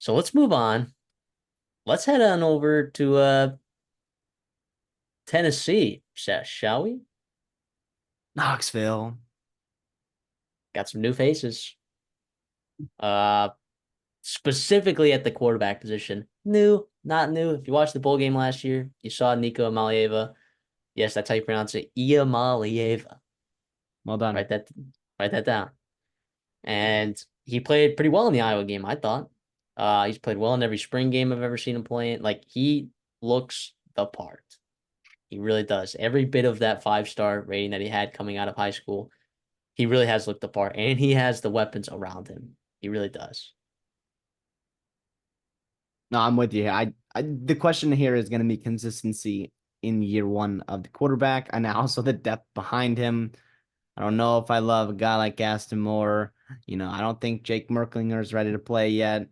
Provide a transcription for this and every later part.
So let's move on. Let's head on over to Tennessee, shall we? Knoxville. Got some new faces. Uh, Specifically at the quarterback position. New, not new. If you watched the bowl game last year, you saw Nico Amalieva. Yes, that's how you pronounce it. Iamalieva. Well done. Write that, write that down. And he played pretty well in the Iowa game, I thought. He's played well in every spring game I've ever seen him play in. Like he looks the part. He really does. Every bit of that 5-star rating that he had coming out of high school, he really has looked the part, and he has the weapons around him. He really does. No, I'm with you. The question here is going to be consistency in year one of the quarterback, and also the depth behind him. I don't know if I love a guy like Gaston Moore. I don't think Jake Merklinger is ready to play yet.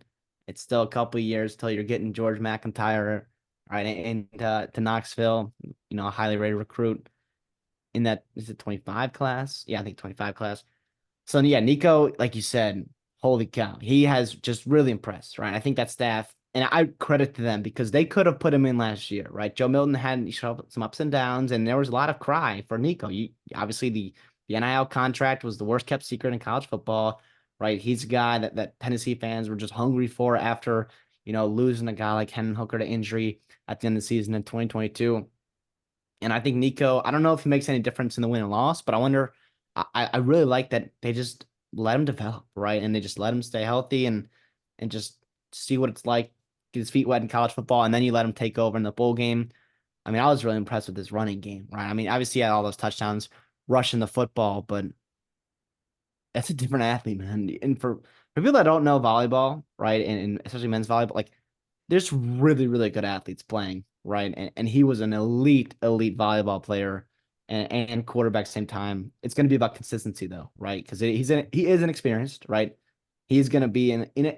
It's still a couple of years till you're getting George McIntyre, right, and to Knoxville. A highly rated recruit in that is it 25 class? Yeah, I think 25 class. So yeah, Nico, like you said, holy cow, he has just really impressed, right? I think that staff, and I credit to them because they could have put him in last year, right? Joe Milton had some ups and downs, and there was a lot of cry for Nico. Obviously the NIL contract was the worst kept secret in college football, right? He's a guy that Tennessee fans were just hungry for after losing a guy like Hendon Hooker to injury at the end of the season in 2022. And I think Nico, I don't know if he makes any difference in the win and loss, but I wonder. I really like that they just let him develop, right? And they just let him stay healthy and just see what it's like, get his feet wet in college football, and then you let him take over in the bowl game. I mean, I was really impressed with his running game, right? I mean, obviously he had all those touchdowns rushing the football, but that's a different athlete, man. And for people that don't know volleyball, right, and especially men's volleyball, like there's really, really good athletes playing, right? And he was an elite volleyball player and quarterback at the same time. It's going to be about consistency though, right? Because he is inexperienced, right? He's going to be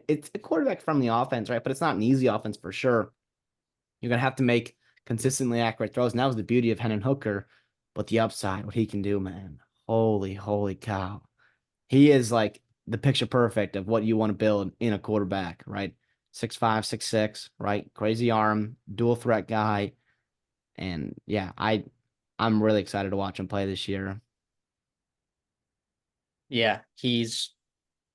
it's a quarterback friendly offense, right? But it's not an easy offense for sure. You're going to have to make consistently accurate throws. And that was the beauty of Hendon Hooker, but the upside, what he can do, man. Holy cow. He is like the picture perfect of what you want to build in a quarterback, right? 6'5", 6'6", right? Crazy arm, dual threat guy. And yeah, I'm really excited to watch him play this year. Yeah, he's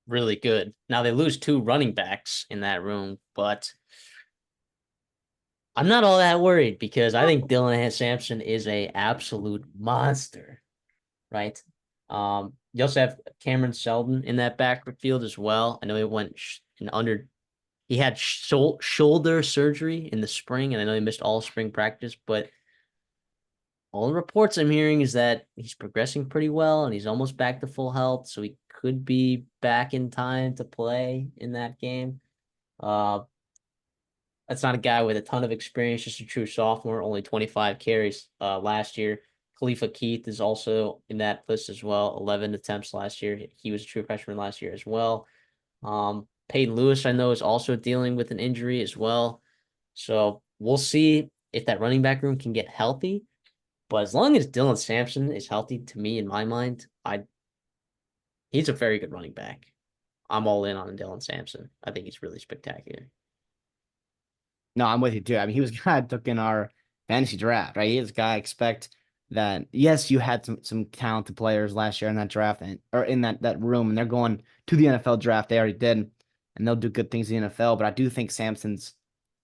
really good. Now they lose two running backs in that room, but I'm not all that worried because I think Dylan Sampson is a absolute monster, right? You also have Cameron Seldon in that backfield as well. I know he went in under. He had shoulder surgery in the spring, and I know he missed all spring practice. But all the reports I'm hearing is that he's progressing pretty well, and he's almost back to full health, so he could be back in time to play in that game. Uh, that's not a guy with a ton of experience, just a true sophomore, only 25 carries last year. Khalifa Keith is also in that list as well, 11 attempts last year. He was a true freshman last year as well. Peyton Lewis, I know, is also dealing with an injury as well. So we'll see if that running back room can get healthy. But as long as Dylan Sampson is healthy, to me, in my mind, he's a very good running back. I'm all in on Dylan Sampson. I think he's really spectacular. No, I'm with you too. I mean, he was a guy I took in our fantasy draft, right? He is a guy I expect that yes, you had some talented players last year in that draft or in that room, and they're going to the NFL draft. They already did, and they'll do good things in the NFL. But I do think Sampson's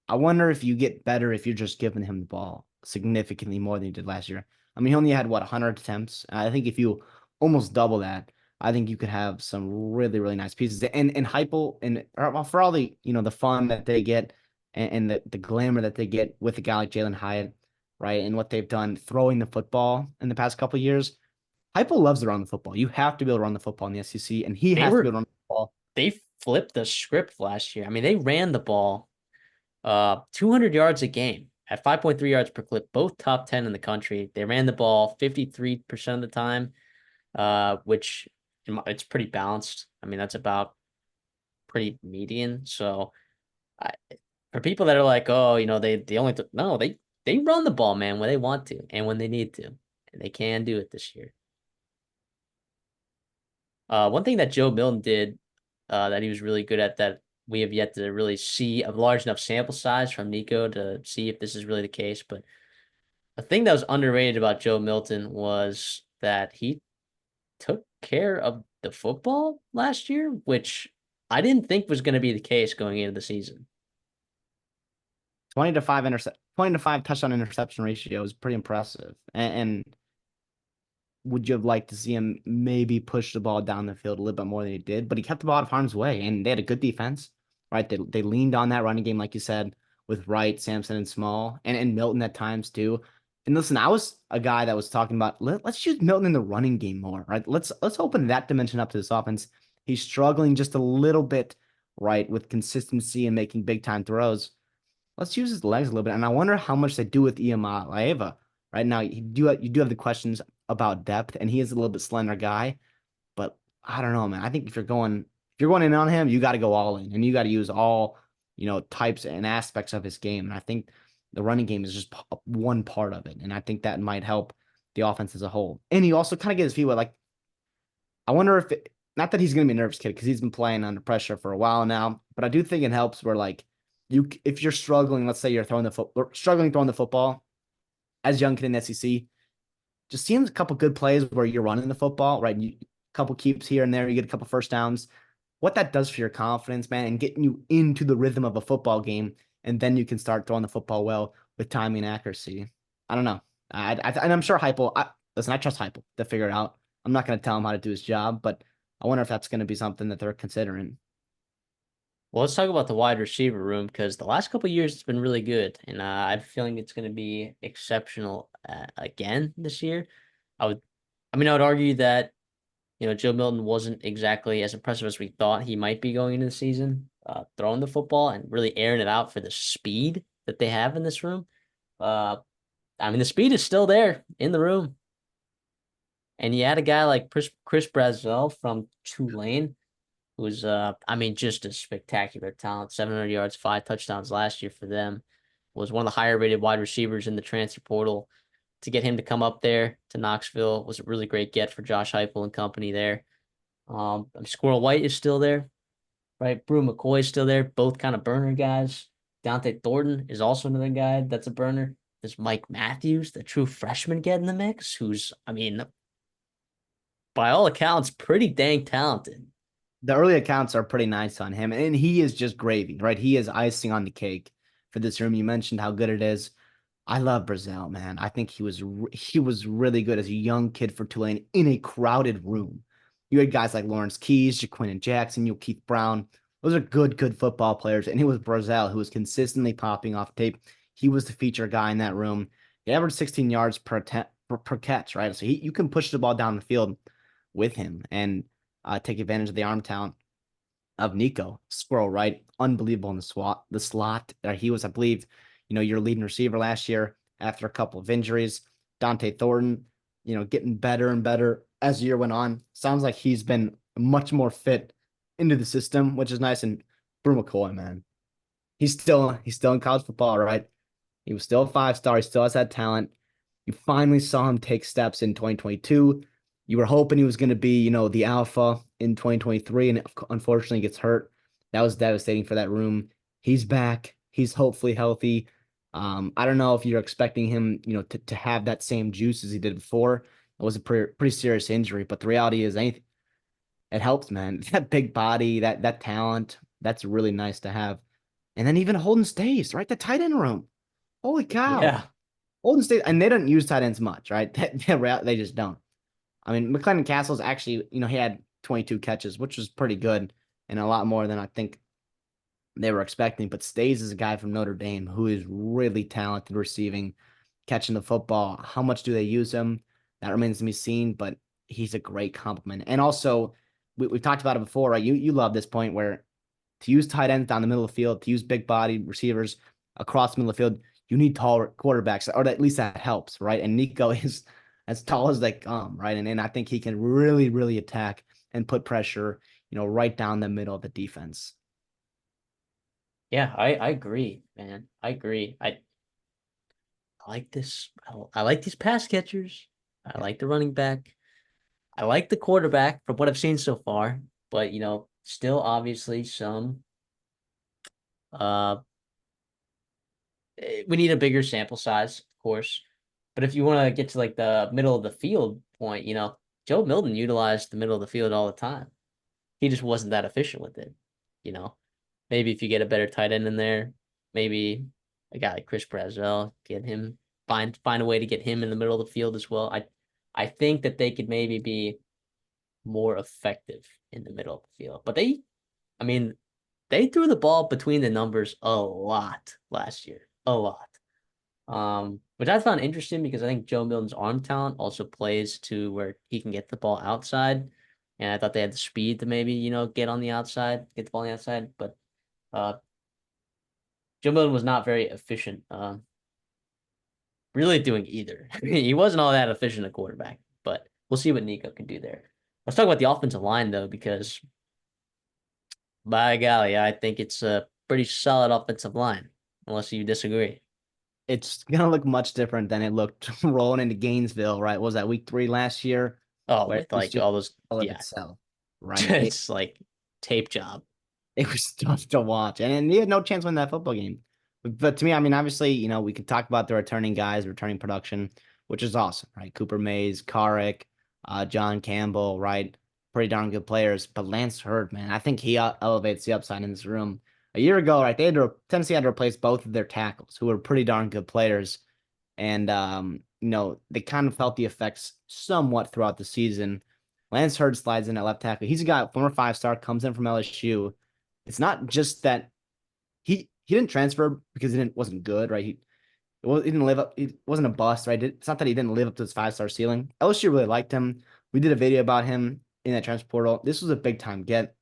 I wonder if you get better if you're just giving him the ball significantly more than you did last year. I mean, he only had what 100 attempts. I think if you almost double that, I think you could have some really really nice pieces. And Heupel and for all the the fun that they get and the glamour that they get with a guy like Jalen Hyatt, right? And what they've done throwing the football in the past couple of years. Heupel loves to run the football. You have to be able to run the football in the SEC, and he They has to be able were to run the football. they flipped the script last year. I mean, they ran the ball 200 yards a game at 5.3 yards per clip, both top 10 in the country. They ran the ball 53% of the time, which it's pretty balanced. I mean, that's about pretty median. So I, for people that are like, oh, they only no, they run the ball, man, when they want to and when they need to, and they can do it this year. One thing that Joe Milton did, that he was really good at that we have yet to really see a large enough sample size from Nico to see if this is really the case. But the thing that was underrated about Joe Milton was that he took care of the football last year, which I didn't think was going to be the case going into the season. 20 to 5 touchdown interception ratio is pretty impressive. And would you have liked to see him maybe push the ball down the field a little bit more than he did? But he kept the ball out of harm's way, and they had a good defense, right? They leaned on that running game, like you said, with Wright, Sampson, and Small, and Milton at times too. And listen, I was a guy that was talking about let's use Milton in the running game more, right? Let's open that dimension up to this offense. He's struggling just a little bit, right, with consistency and making big time throws. Let's use his legs a little bit. And I wonder how much they do with Iamaleava. Right now, you do have the questions about depth, and he is a little bit slender guy. But I don't know, man. I think if you're going in on him, you got to go all in, and you got to use all types and aspects of his game. And I think the running game is just one part of it, and I think that might help the offense as a whole. And he also kind of gets his feet wet. Like I wonder if not that he's going to be a nervous kid because he's been playing under pressure for a while now, but I do think it helps where like if you're struggling, let's say you're struggling throwing the football as a young kid in the SEC, just seems a couple good plays where you're running the football, right? A couple keeps here and there, you get a couple first downs. What that does for your confidence, man, and getting you into the rhythm of a football game, and then you can start throwing the football well with timing and accuracy. I don't know. And I'm sure Heupel. Listen, I trust Heupel to figure it out. I'm not going to tell him how to do his job, but I wonder if that's going to be something that they're considering. Well, let's talk about the wide receiver room because the last couple of years it's been really good, and I have a feeling it's going to be exceptional again this year. I would, I would argue that Joe Milton wasn't exactly as impressive as we thought he might be going into the season, throwing the football and really airing it out for the speed that they have in this room. Uh, the speed is still there in the room, and you had a guy like Chris Brazel from Tulane who's just a spectacular talent. 700 yards, 5 touchdowns last year for them. Was one of the higher rated wide receivers in the transfer portal. To get him to come up there to Knoxville was a really great get for Josh Heupel and company there. Squirrel White is still there, right? Brew McCoy is still there. Both kind of burner guys. Dante Thornton is also another guy that's a burner. There's Mike Matthews, the true freshman get in the mix, who's, by all accounts, pretty dang talented. The early accounts are pretty nice on him, and he is just gravy, right? He is icing on the cake for this room. You mentioned how good it is. I love Brazil, man. I think he was really good as a young kid for Tulane in a crowded room. You had guys like Lawrence Keys, Jaquin Jackson, Keith Brown. Those are good football players, and it was Brazil who was consistently popping off tape. He was the feature guy in that room. He averaged 16 yards per catch, right? So you can push the ball down the field with him, and take advantage of the arm talent of Nico. Squirrel, right? Unbelievable in the slot. He was, I believe, your leading receiver last year after a couple of injuries. Dante Thornton, getting better and better as the year went on. Sounds like he's been much more fit into the system, which is nice. And Brew McCoy, man, he's still in college football, right? He was still a 5-star. He still has that talent. You finally saw him take steps in 2022. You were hoping he was going to be, the alpha in 2023, and unfortunately gets hurt. That was devastating for that room. He's back. He's hopefully healthy. I don't know if you're expecting him, to have that same juice as he did before. It was a pretty serious injury, but the reality is, anything it helps, man. That big body, that talent, that's really nice to have. And then even Holden stays, right? The tight end room. Holy cow. Yeah. Golden State, and they don't use tight ends much, right? They just don't. McLennan Castle's actually, he had 22 catches, which was pretty good and a lot more than I think they were expecting. But Stays is a guy from Notre Dame who is really talented receiving, catching the football. How much do they use him? That remains to be seen, but he's a great compliment. And also, we've talked about it before, right? You love this point where to use tight ends down the middle of the field, to use big body receivers across the middle of the field, you need taller quarterbacks, or at least that helps, right? And Nico is as tall as they come, right? And I think he can really, really attack and put pressure, right down the middle of the defense. Yeah, I agree, man. I agree. I like this. I like these pass catchers. I Yeah. like the running back. I like the quarterback from what I've seen so far, but still obviously some Uh, we need a bigger sample size, of course. But if you want to get to like the middle of the field point, Joe Milton utilized the middle of the field all the time. He just wasn't that efficient with it. You know, maybe if you get a better tight end in there, maybe a guy like Chris Brazzell, get him find a way to get him in the middle of the field as well. I think that they could maybe be more effective in the middle of the field. But I mean, they threw the ball between the numbers a lot last year, a lot. Which I found interesting because I think Joe Milton's arm talent also plays to where he can get the ball outside. And I thought they had the speed to maybe, get on the outside, get the ball on the outside. But uh, Joe Milton was not very efficient, really doing either. He wasn't all that efficient a quarterback, but we'll see what Nico can do there. Let's talk about the offensive line, though, because by golly, I think it's a pretty solid offensive line, unless you disagree. It's gonna look much different than it looked rolling into Gainesville, right? What was that week 3 last year, Oh, where it with was like just all those, all of yeah, itself, right? it's like tape job. It was tough to watch, and he had no chance winning that football game. But to me, I mean, obviously, we could talk about the returning guys, returning production, which is awesome, right? Cooper Mays, Carrick, John Campbell, right? Pretty darn good players. But Lance Hurd, man, I think he elevates the upside in this room. A year ago, right, Tennessee had to replace both of their tackles, who were pretty darn good players, and they kind of felt the effects somewhat throughout the season. Lance Hurd slides in at left tackle. He's a guy, former 5-star, comes in from LSU. It's not just that he didn't transfer because wasn't good, right? He didn't live up. He wasn't a bust, right? It's not that he didn't live up to his 5-star ceiling. LSU really liked him. We did a video about him in that transfer portal. This was a big time get.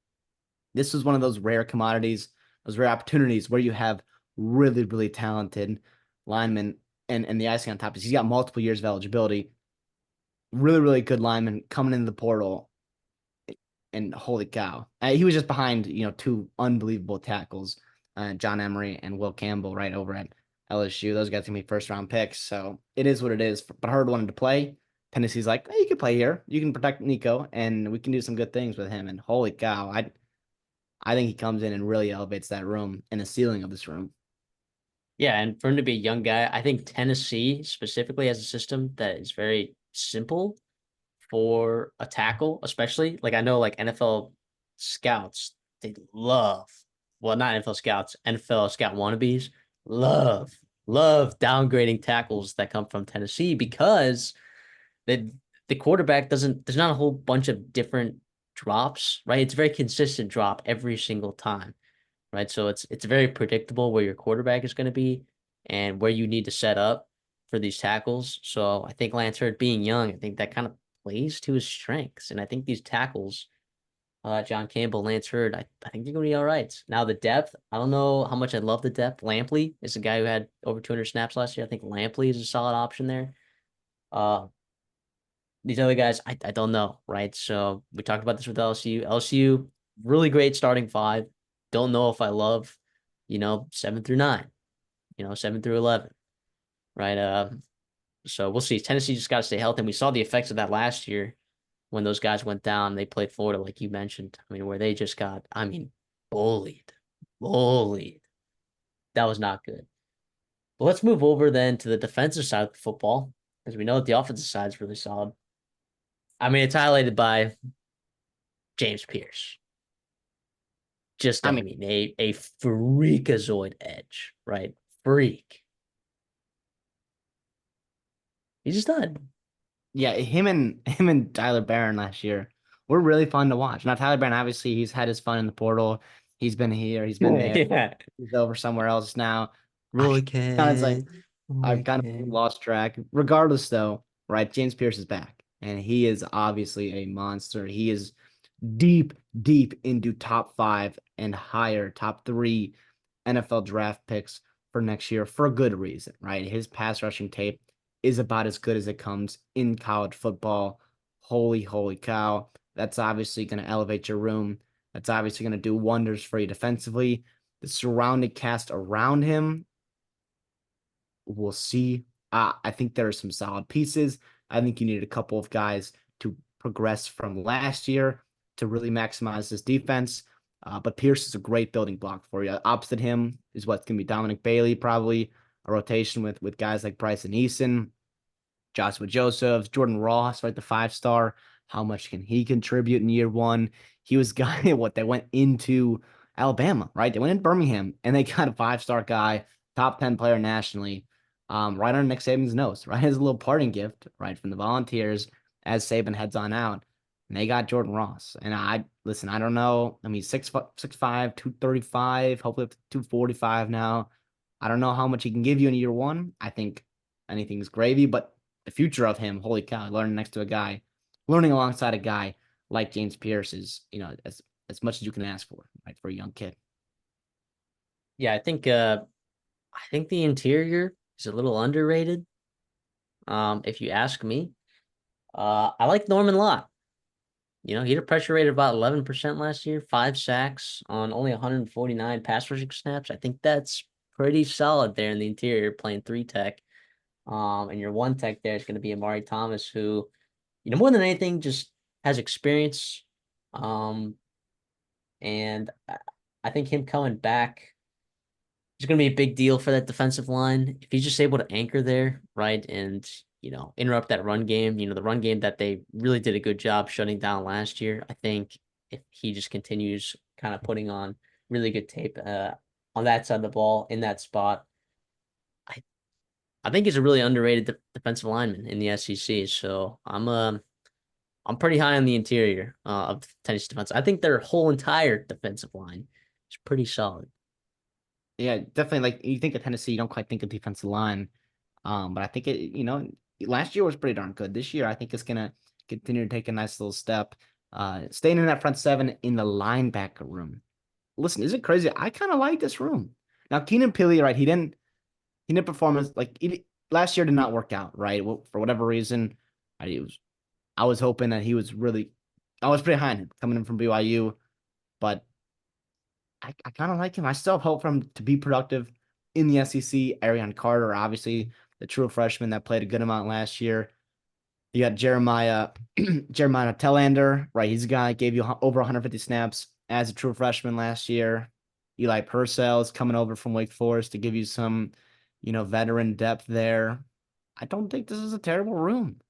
This was one of those rare commodities, those rare opportunities where you have really, really talented linemen, and the icing on top is he's got multiple years of eligibility. Really, really good lineman coming into the portal, and holy cow, he was just behind two unbelievable tackles, John Emery and Will Campbell, right over at LSU. Those guys can be first round picks, so it is what it is. But Hurd wanted to play. Tennessee's like, hey, you can play here. You can protect Nico, and we can do some good things with him. And holy cow, I think he comes in and really elevates that room and the ceiling of this room. Yeah, and for him to be a young guy, I think Tennessee specifically has a system that is very simple for a tackle, especially. Like I know like NFL scouts, they love, well, not NFL scouts, NFL scout wannabes love, love downgrading tackles that come from Tennessee because the the quarterback doesn't, there's not a whole bunch of different drops, right? It's a very consistent drop every single time, right? So it's very predictable where your quarterback is going to be and where you need to set up for these tackles. So I think Lance Hurd being young, I think that kind of plays to his strengths. And I think these tackles, John Campbell, Lance Hurd, I think they're going to be all right. Now the depth, I don't know how much I love the depth. Lampley is a guy who had over 200 snaps last year. I think Lampley is a solid option there. Uh, these other guys, I don't know, right? So we talked about this with LSU. LSU, really great starting five. Don't know if I love, 7 through 9, 7 through 11, right? So we'll see. Tennessee just got to stay healthy. And we saw the effects of that last year when those guys went down. They played Florida, like you mentioned. I mean, where they just got, bullied, bullied. That was not good. But let's move over then to the defensive side of the football, because we know that the offensive side is really solid. I mean, it's highlighted by James Pierce. Just, I I mean, mean, a freakazoid edge, right? Freak. He's just done. yeah, him and Tyler Barron last year were really fun to watch. Now Tyler Barron, obviously, he's had his fun in the portal. He's been here, he's been there, Yeah. he's over somewhere else now. I Roy kind of like Kent. I've Roy kind of Kent. lost track. Regardless, though, right? James Pierce is back, and he is obviously a monster. He is deep, deep into top 5 and higher, top 3 NFL draft picks for next year for a good reason, right? His pass rushing tape is about as good as it comes in college football. Holy, holy cow. That's obviously going to elevate your room. That's obviously going to do wonders for you defensively. The surrounding cast around him, we'll see. I think there are some solid pieces. I think you need a couple of guys to progress from last year to really maximize this defense. But Pierce is a great building block for you. Opposite him is what's going to be Dominic Bailey, probably a rotation with guys like Bryson Eason, Joshua Josephs, Jordan Ross, right? The 5-star. How much can he contribute in year one? He was guy what they went into Alabama, right? They went in Birmingham and they got a 5-star guy, top 10 player nationally, right on Nick Saban's nose, right? As a little parting gift, right, from the Volunteers as Saban heads on out. And they got Jordan Ross. And I listen, I don't know. I mean, 6'5", 235, hopefully up to 245 now. I don't know how much he can give you in year one. I think anything's gravy, but the future of him, holy cow, learning next to a guy, learning alongside a guy like James Pierce is, as much as you can ask for, right, for a young kid. Yeah, I think the interior is a little underrated. If you ask me. I like Norman Lott. He had a pressure rate of about 11% last year, 5 sacks on only 149 pass rushing snaps. I think that's pretty solid there in the interior, playing 3 tech. And your 1 tech there is going to be Amari Thomas, who, more than anything, just has experience. Um, and I think him coming back is going to be a big deal for that defensive line. If he's just able to anchor there, right, and interrupt that run game, the run game that they really did a good job shutting down last year. I think if he just continues kind of putting on really good tape on that side of the ball in that spot, I I think he's a really underrated defensive lineman in the SEC. So I'm pretty high on the interior of Tennessee defense. I think their whole entire defensive line is pretty solid. Yeah, definitely. Like you think of Tennessee, you don't quite think of defensive line. But I think last year was pretty darn good. This year, I think it's gonna continue to take a nice little step. Staying in that front seven in the linebacker room. Listen, is it crazy? I kind of like this room. Now, Keenan Pili, right? He didn't perform last year did not work out, right? Well, for whatever reason, I was hoping that he was really, I was pretty high on him coming in from BYU, but I kind of like him. I still have hope for him to be productive in the SEC. Arion Carter, obviously the true freshman that played a good amount last year. You got Jeremiah Tellander, right? He's a guy that gave you over 150 snaps as a true freshman last year. Eli Purcell is coming over from Wake Forest to give you some, veteran depth there. I don't think this is a terrible room.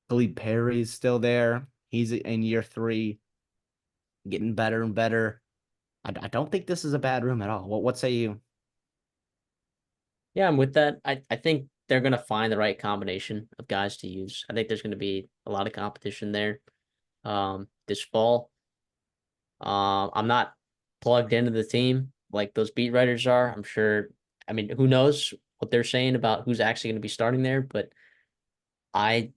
Philippe Perry is still there. He's in year 3, getting better and better. I don't think this is a bad room at all. What say you? Yeah, I'm with that. I think they're going to find the right combination of guys to use. I think there's going to be a lot of competition there this fall. I'm not plugged into the team like those beat writers are. I'm sure. I mean, who knows what they're saying about who's actually going to be starting there, but I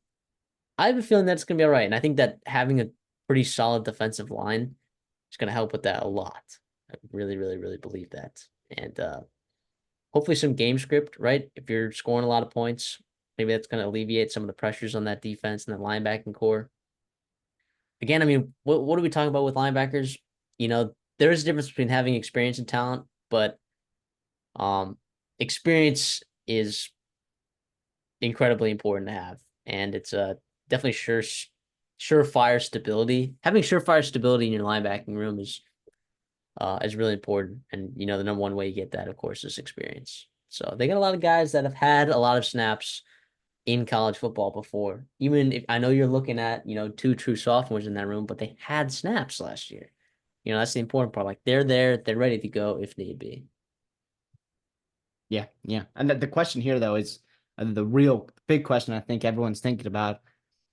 I have a feeling that's going to be all right. And I think that having a pretty solid defensive line is going to help with that a lot. I really, really, really believe that. And hopefully some game script, right? If you're scoring a lot of points, maybe that's going to alleviate some of the pressures on that defense and that linebacking core. Again, I mean, what are we talking about with linebackers? There is a difference between having experience and talent, but um, experience is incredibly important to have, and it's definitely surefire stability. Having surefire stability in your linebacking room is really important, and the number one way you get that, of course, is experience. So they got a lot of guys that have had a lot of snaps in college football before. Even if I know you're looking at 2 true sophomores in that room, but they had snaps last year. That's the important part. Like they're there, they're ready to go if need be. Yeah, yeah. And the question here, though, is the real big question I think everyone's thinking about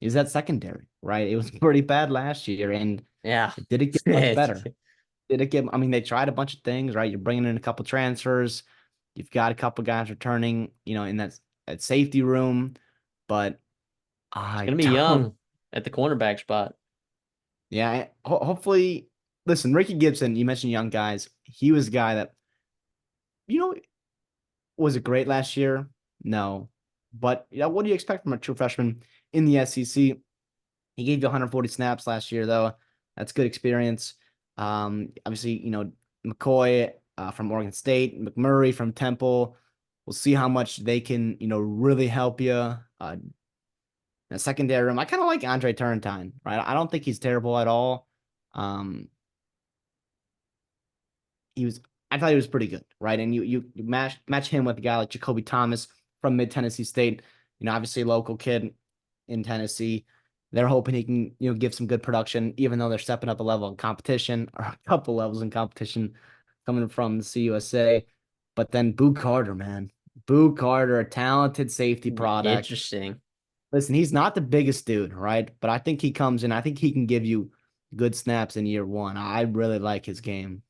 is that secondary, right? It was pretty bad last year, and Yeah. did it get much better? Did it get? I mean, they tried a bunch of things, right? You're bringing in a couple transfers, you've got a couple guys returning, in that safety room, but It's I gonna be don't. young at the cornerback spot. Yeah, hopefully. Listen, Ricky Gibson. You mentioned young guys. He was a guy that you know was it great last year? No, but what do you expect from a true freshman in the SEC? He gave you 140 snaps last year, though. That's good experience. Obviously, McCoy from Oregon State, McMurray from Temple. We'll see how much they can, really help you. In a secondary room, I kind of like Andre Turrentine, right? I don't think he's terrible at all. Um, he was I thought he was pretty good, right? And you match him with a guy like Jacoby Thomas from Mid Tennessee State, obviously a local kid in Tennessee. They're hoping he can, give some good production, even though they're stepping up a level in competition or a couple levels in competition coming from the CUSA. But then Boo Carter, man. Boo Carter, a talented safety product. Interesting. Listen, he's not the biggest dude, right? But I think he comes in. I think he can give you good snaps in year one. I really like his game.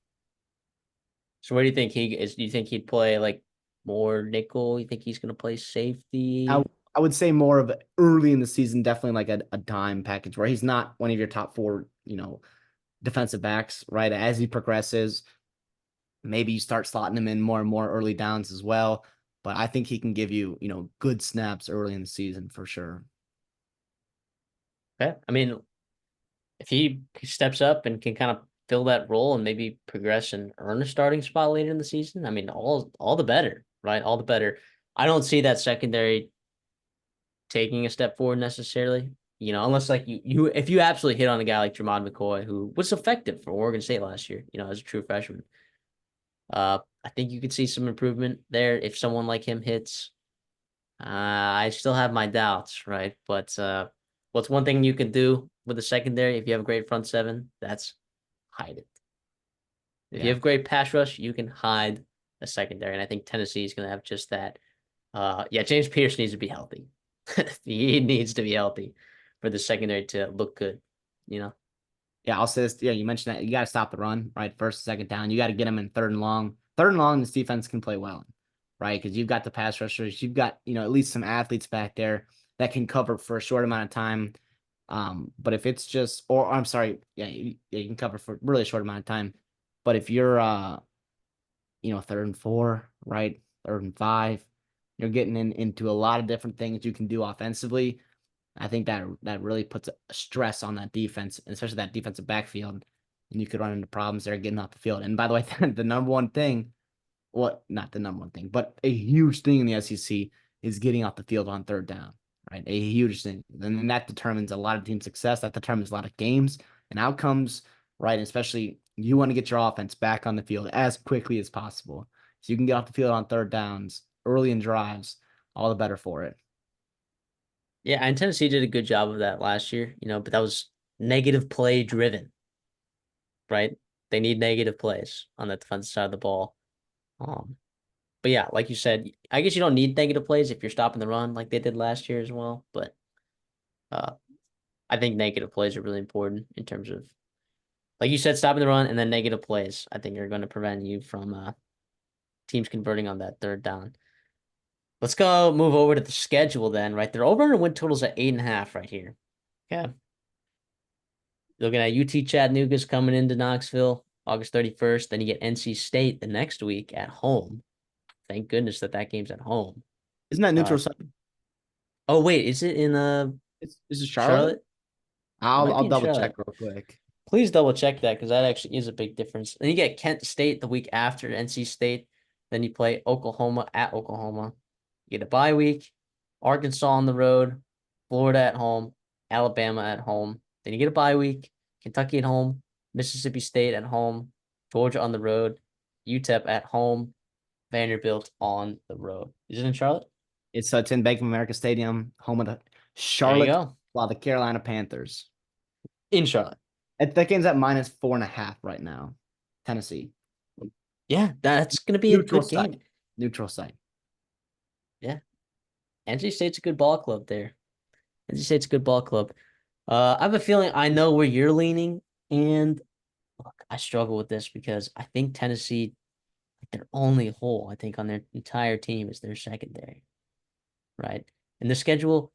So where do you think he is? Do you think he'd play like more nickel? You think he's gonna play I safety? I would say more of early in the season, definitely like a dime package where he's not one of your top four, defensive backs, right? As he progresses, maybe you start slotting him in more and more early downs as well. But I think he can give you, good snaps early in the season for sure. Okay. I mean, if he steps up and can kind of fill that role and maybe progress and earn a starting spot later in the season, I mean, all the better, right? All the better. I don't see that secondary taking a step forward necessarily. Unless like you if you absolutely hit on a guy like Jermod McCoy, who was effective for Oregon State last year, as a true freshman. I think you could see some improvement there if someone like him hits. I still have my doubts, right? But what's one thing you can do with the secondary if you have a great front seven? That's hide it. If you Yeah. have great pass rush, you can hide a secondary, and I think Tennessee is going to have just that. Yeah, James Pierce needs to be healthy. He needs to be healthy for the secondary to look good. You know. Yeah, I'll say this. Yeah, you mentioned that you got to stop the run, right? First, second down. You got to get them in third and long. Third and long, this defense can play well, right? Because you've got the pass rushers, you've got at least some athletes back there that can cover for a short amount of time. But if it's just, or I'm sorry, yeah, you can cover for really a short amount of time. But if you're, third and four, right, third and five, you're getting into a lot of different things you can do offensively. I think that really puts a stress on that defense, especially that defensive backfield, and you could run into problems there getting off the field. And by the way, the number one thing, well, not the number one thing, but a huge thing in the SEC is getting off the field on third down, right? A huge thing. And that determines a lot of team success. That determines a lot of games and outcomes, right? And especially you want to get your offense back on the field as quickly as possible. So you can get off the field on third downs early in drives, all the better for it. Yeah, and Tennessee did a good job of that last year. But that was negative play driven, right? They need negative plays on the defensive side of the ball. Um, but yeah, like you said, I guess you don't need negative plays if you're stopping the run like they did last year as well. But uh, I think negative plays are really important in terms of, like you said, stopping the run and then negative plays. I think are going to prevent you from teams converting on that third down. Let's go move over to the schedule then, right? Their over under win totals at 8.5 right here. Okay. Looking at UT Chattanooga's coming into Knoxville August 31st. Then you get NC State the next week at home. Thank goodness that game's at home. Isn't that Uh, neutral site? oh wait, is it in Is it Charlotte? Charlotte? It I'll might I'll be in double check Charlotte. real quick. Please double check that because that actually is a big difference. Then you get Kent State the week after NC State. Then you play Oklahoma at Oklahoma. You get a bye week, Arkansas on the road, Florida at home, Alabama at home. Then you get a bye week, Kentucky at home, Mississippi State at home, Georgia on the road, UTEP at home, Vanderbilt on the road. Is it in Charlotte? It's in Bank of America Stadium, home of the There you Charlotte, go. while the Carolina Panthers. In Charlotte. That game's at -4.5 right now. Tennessee. Yeah, that's gonna be a Neutral good game. site. Neutral site. Yeah. NC State's a good ball club there. NC State's a good ball club. I have a feeling I know where you're leaning, and look, I struggle with this because I think Tennessee, their only hole, I think, on their entire team is their secondary, right? And the schedule,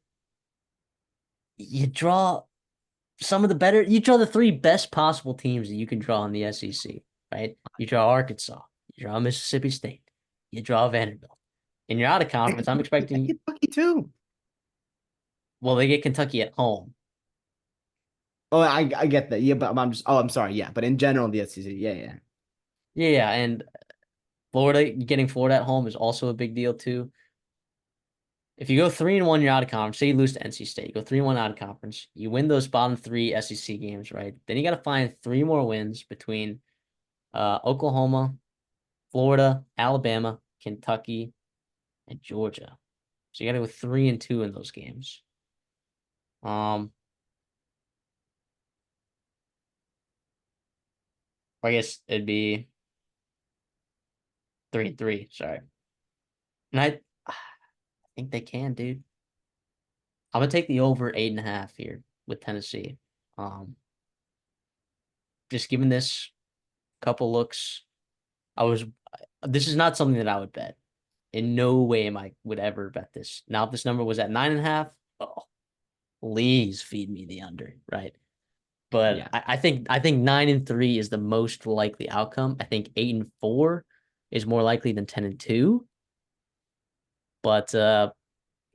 you draw you draw the three best possible teams that you can draw in the SEC, right? You draw Arkansas, you draw Mississippi State, you draw Vanderbilt. And you're out of conference. I'm expecting, Kentucky too. well, they get Kentucky at home. Oh, I get that. Yeah, but I'm sorry. Yeah, but in general, the SEC. Yeah, yeah. Yeah, and Florida, getting Florida at home is also a big deal too. If you go 3-1, you're out of conference. Say you lose to NC State, you go 3-1 out of conference. You win those bottom three SEC games, right? Then you got to find three more wins between Oklahoma, Florida, Alabama, Kentucky, and Georgia. So you got to go 3-2 in those games. Um, I guess it'd be 3-3. Sorry, and I think they can, dude. I'm gonna take the over 8.5 here with Tennessee. Um, just given this couple looks, I was. This is not something that I would bet. In no way am I would ever bet this. Now, if this number was at 9.5, oh, please feed me the under, right? But Yeah. I think 9-3 is the most likely outcome. I think 8-4 is more likely than 10-2. But Well,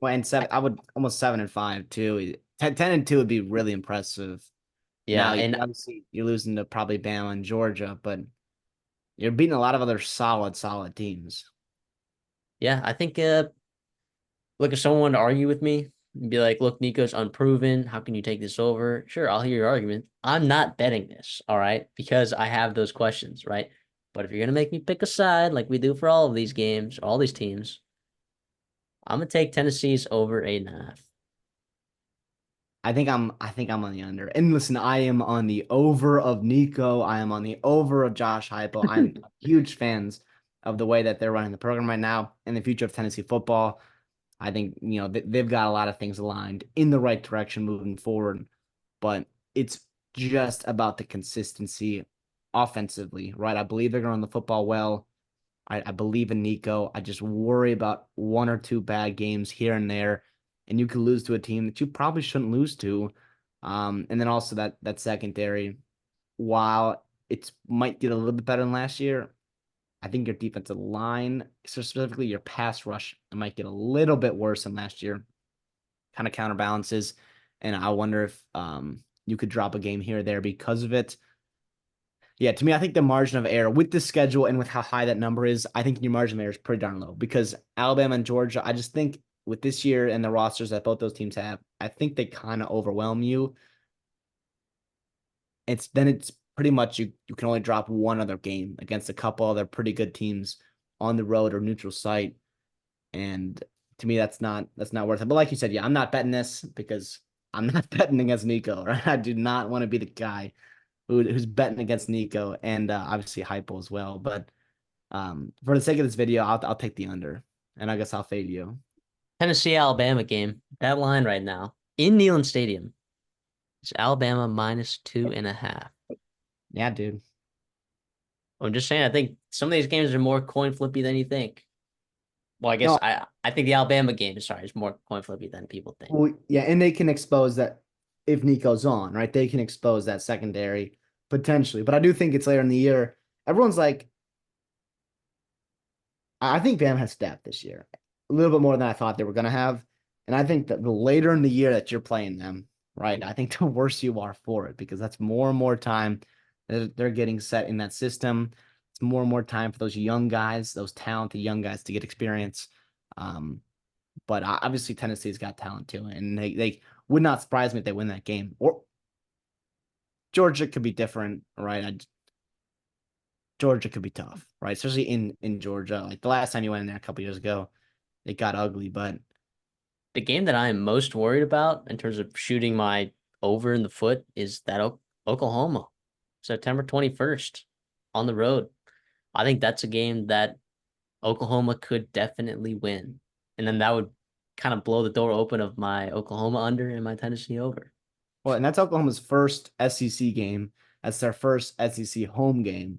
and I, seven, I would almost 7-5 too. 10-2 would be really impressive. yeah, Now, and obviously, you're looking to probably Bama and Georgia, but you're beating a lot of other solid teams. yeah, I think look, if someone wanted to argue with me and be like, look, Nico's unproven. How can you take this over? Sure, I'll hear your argument. I'm not betting this, all right, because I have those questions, right? But if you're gonna make me pick a side like we do for all of these games, all these teams, I'm gonna take Tennessee's over 8.5. I think I'm on the under. And listen, I am on the over of Nico. I am on the over of Josh Heupel. I'm huge fans of the way that they're running the program right now and the future of Tennessee football. I think, they've got a lot of things aligned in the right direction moving forward, but it's just about the consistency offensively, right? I believe they're going to run the football well. I believe in Nico. I just worry about one or two bad games here and there, and you could lose to a team that you probably shouldn't lose to. And then also that secondary, while it might get a little bit better than last year, I think your defensive line, specifically your pass rush, it might get a little bit worse than last year. Kind of counterbalances, and I wonder if you could drop a game here or there because of it. Yeah, to me, I think the margin of error with the schedule and with how high that number is, I think your margin of error is pretty darn low because Alabama and Georgia, I just think with this year and the rosters that both those teams have, I think they kind of overwhelm you. It's pretty much you can only drop one other game against a couple other pretty good teams on the road or neutral site. And to me, that's not worth it. But like you said, yeah, I'm not betting this because I'm not betting against Nico, right? I do not want to be the guy who's betting against Nico and obviously Hypo as well. But for the sake of this video, I'll take the under, and I guess I'll fade you. Tennessee Alabama game. That line right now in Neyland Stadium is Alabama -2.5. Yeah, dude. I'm just saying, I think some of these games are more coin flippy than you think. Well, I guess No, I think the Alabama game, sorry, is more coin flippy than people think. well, yeah, and they can expose that if Nico's on, right? They can expose that secondary potentially. But I do think it's later in the year. Everyone's like, I think Bam has depth this year, a little bit more than I thought they were going to have. And I think that the later in the year that you're playing them, right, I think the worse you are for it because that's more and more time that they're getting set in that system. It's more and more time for those young guys, those talented young guys to get experience. Um, but obviously Tennessee's got talent too, and they would not surprise me if they win that game. Or Georgia could be different, right? Georgia could be tough, right? Especially in Georgia. Like the last time you went in there a couple years ago, it got ugly. But The game that I am most worried about in terms of shooting my over in the foot is that Oklahoma, September 21st on the road. I think that's a game that Oklahoma could definitely win. And then that would kind of blow the door open of my Oklahoma under and my Tennessee over. well, and that's Oklahoma's first SEC game. That's their first SEC home game.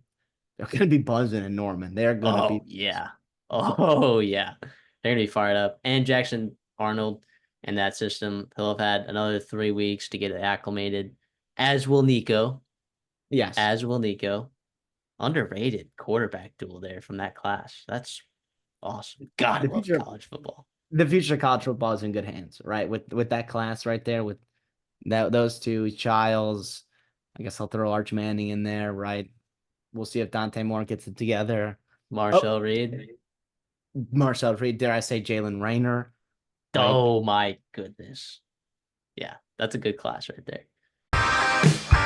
They're going to be buzzing in Norman. They're going to Oh, be. yeah. Oh, yeah. They're going to be fired up. And Jackson Arnold and that system, he'll have had another 3 weeks to get acclimated, as will Nico. Yes, As will Nico. Underrated quarterback duel there from that class. That's awesome. God, I the love future college football. the future of college football is in good hands, right? With that class right there, with those two, Childs. I guess I'll throw Arch Manning in there, right? We'll see if Dante Moore gets it together. Oh, Marshall Reed. Marcel Reed, dare I say Jalen Rayner, right? Oh my goodness. Yeah, that's a good class right there.